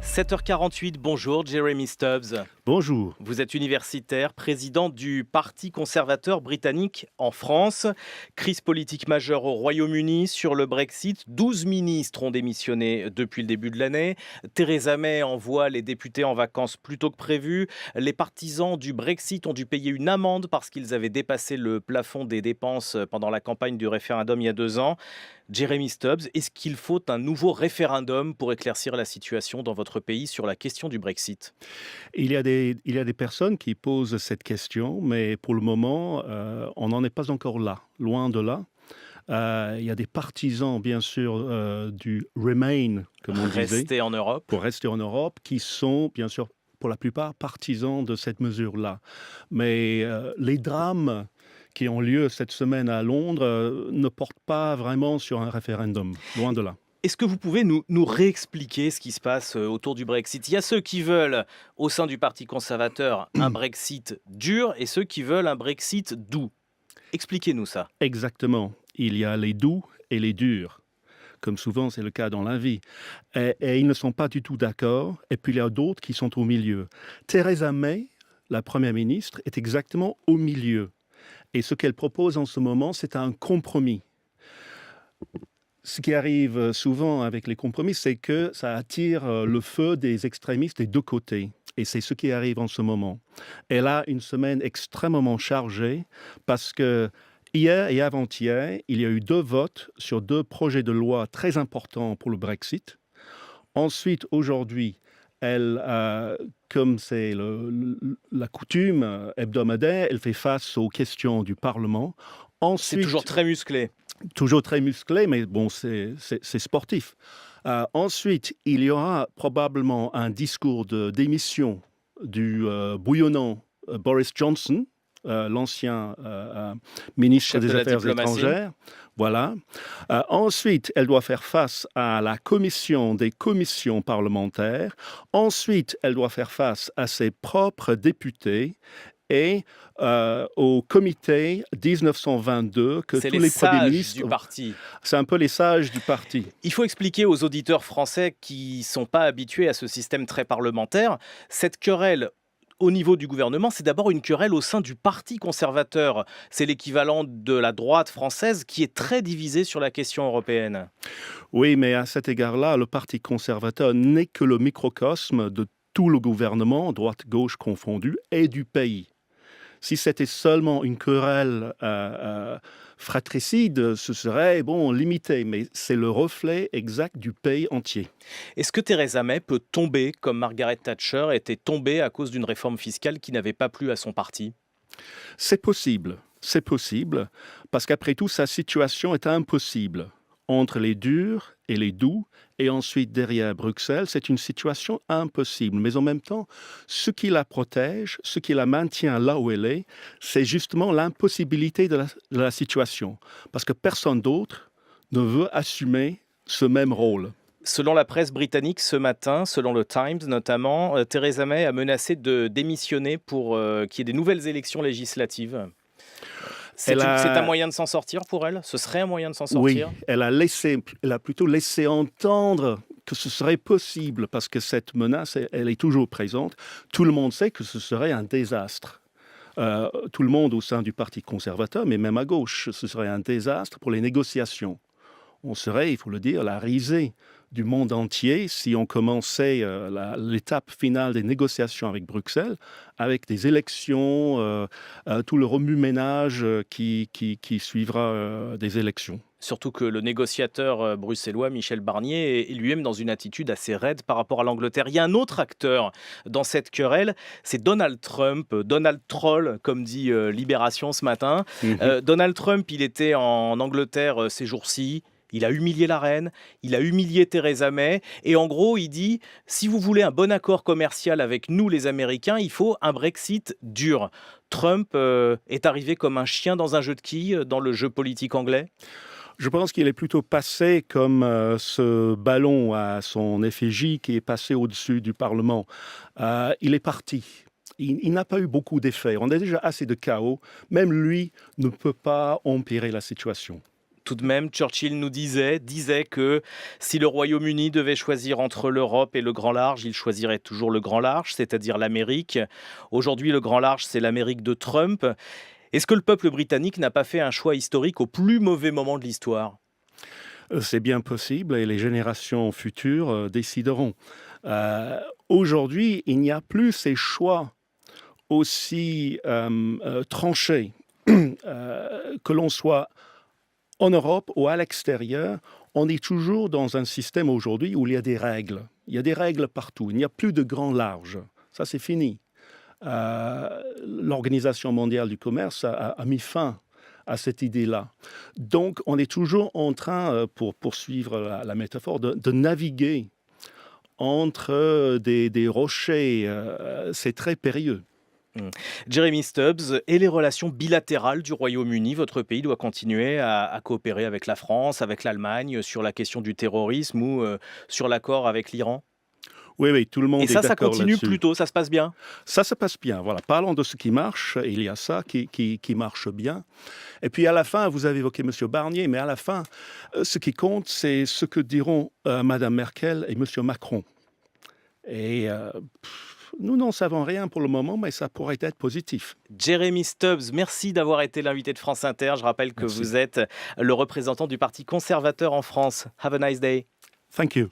7h48, bonjour Jeremy Stubbs. Bonjour. Vous êtes universitaire, président du Parti conservateur britannique en France. Crise politique majeure au Royaume-Uni sur le Brexit. 12 ministres ont démissionné depuis le début de l'année. Theresa May envoie les députés en vacances plus tôt que prévu. Les partisans du Brexit ont dû payer une amende parce qu'ils avaient dépassé le plafond des dépenses pendant la campagne du référendum il y a 2 ans. Jeremy Stubbs, est-ce qu'il faut un nouveau référendum pour éclaircir la situation dans votre pays sur la question du Brexit? Il y a des personnes qui posent cette question, mais pour le moment, on n'en est pas encore là, loin de là. Il y a des partisans, bien sûr, du Remain, comme on disait, Rester en Europe? pour rester en Europe, qui sont, bien sûr, pour la plupart, partisans de cette mesure-là. Mais les drames qui ont lieu cette semaine à Londres ne portent pas vraiment sur un référendum, loin de là. Est-ce que vous pouvez nous réexpliquer ce qui se passe autour du Brexit? Il y a ceux qui veulent, au sein du Parti conservateur, un Brexit dur et ceux qui veulent un Brexit doux. Expliquez-nous ça. Exactement. Il y a les doux et les durs, comme souvent c'est le cas dans la vie. Et ils ne sont pas du tout d'accord. Et puis il y a d'autres qui sont au milieu. Theresa May, la Première ministre, est exactement au milieu. Et ce qu'elle propose en ce moment, c'est un compromis. Ce qui arrive souvent avec les compromis, c'est que ça attire le feu des extrémistes des deux côtés. Et c'est ce qui arrive en ce moment. Elle a une semaine extrêmement chargée parce que hier et avant-hier, il y a eu 2 votes sur 2 projets de loi très importants pour le Brexit. Ensuite, aujourd'hui, elle, comme c'est la coutume hebdomadaire, elle fait face aux questions du Parlement. C'est toujours Ensuite, très musclé. toujours très musclé, mais bon, c'est sportif. Ensuite, il y aura probablement un discours de démission du bouillonnant Boris Johnson, l'ancien ministre Chef de des la Affaires diplomatie. étrangères. Voilà. Ensuite, elle doit faire face à la commission des commissions parlementaires. Ensuite, elle doit faire face à ses propres députés et au comité 1922 que C'est tous les les premiers sages du ministres, parti. c'est un peu les sages du parti. Il faut expliquer aux auditeurs français qui ne sont pas habitués à ce système très parlementaire, cette querelle au niveau du gouvernement, c'est d'abord une querelle au sein du Parti conservateur. C'est l'équivalent de la droite française qui est très divisée sur la question européenne. Oui, mais à cet égard-là, le Parti conservateur n'est que le microcosme de tout le gouvernement, droite-gauche confondue, et du pays. Si c'était seulement une querelle fratricide, ce serait bon limité, mais c'est le reflet exact du pays entier. Est-ce que Theresa May peut tomber comme Margaret Thatcher était tombée à cause d'une réforme fiscale qui n'avait pas plu à son parti? C'est possible, parce qu'après tout, sa situation est impossible. Entre les durs et les doux, et ensuite derrière Bruxelles, c'est une situation impossible. Mais en même temps, ce qui la protège, ce qui la maintient là où elle est, c'est justement l'impossibilité de la situation. Parce que personne d'autre ne veut assumer ce même rôle. Selon la presse britannique ce matin, selon le Times notamment, Theresa May a menacé de démissionner pour qu'il y ait des nouvelles élections législatives. C'est Elle un a, moyen de s'en sortir pour elle? Ce serait un moyen de s'en oui, sortir? elle a plutôt laissé entendre que ce serait possible, parce que cette menace, elle est toujours présente. Tout le monde sait que ce serait un désastre. Tout le monde au sein du Parti conservateur, mais même à gauche, ce serait un désastre pour les négociations. On serait, il faut le dire, la risée du monde entier si on commençait l'étape finale des négociations avec Bruxelles, avec des élections, tout le remue-ménage qui suivra des élections. Surtout que le négociateur bruxellois Michel Barnier est lui-même dans une attitude assez raide par rapport à l'Angleterre. Il y a un autre acteur dans cette querelle, c'est Donald Trump, Donald Troll, comme dit Libération ce matin. Mhm. Donald Trump, il était en Angleterre ces jours-ci. Il a humilié la reine, il a humilié Theresa May, et en gros, il dit si vous voulez un bon accord commercial avec nous, les Américains, il faut un Brexit dur. Trump est arrivé comme un chien dans un jeu de quilles dans le jeu politique anglais. Je pense qu'il est plutôt passé comme ce ballon à son effigie qui est passé au-dessus du Parlement. Il est parti. Il n'a pas eu beaucoup d'effets. On a déjà assez de chaos. Même lui ne peut pas empirer la situation. Tout de même, Churchill nous disait que si le Royaume-Uni devait choisir entre l'Europe et le grand large, il choisirait toujours le grand large, c'est-à-dire l'Amérique. Aujourd'hui, le grand large, c'est l'Amérique de Trump. Est-ce que le peuple britannique n'a pas fait un choix historique au plus mauvais moment de l'histoire ? C'est bien possible et les générations futures décideront. Aujourd'hui, il n'y a plus ces choix aussi tranchés. Que l'on soit en Europe ou à l'extérieur, on est toujours dans un système aujourd'hui où il y a des règles. Il y a des règles partout. Il n'y a plus de grand large. Ça, c'est fini. L'Organisation mondiale du commerce a mis fin à cette idée-là. Donc, on est toujours en train, pour poursuivre la métaphore, de naviguer entre des rochers. C'est très périlleux. Jeremy Stubbs, et les relations bilatérales du Royaume-Uni, votre pays doit continuer à coopérer avec la France, avec l'Allemagne, sur la question du terrorisme ou sur l'accord avec l'Iran. Oui, tout le monde Et est ça d'accord continue là-dessus. plutôt, ça se passe bien. Ça se passe bien. Voilà. Parlons de ce qui marche. Il y a ça qui marche bien. Et puis à la fin, vous avez évoqué M. Barnier, mais à la fin, ce qui compte, c'est ce que diront Mme Merkel et M. Macron. Et nous n'en savons rien pour le moment, mais ça pourrait être positif. Jeremy Stubbs, merci d'avoir été l'invité de France Inter. Je rappelle que Merci. vous êtes le représentant du Parti conservateur en France. Have a nice day. Thank you.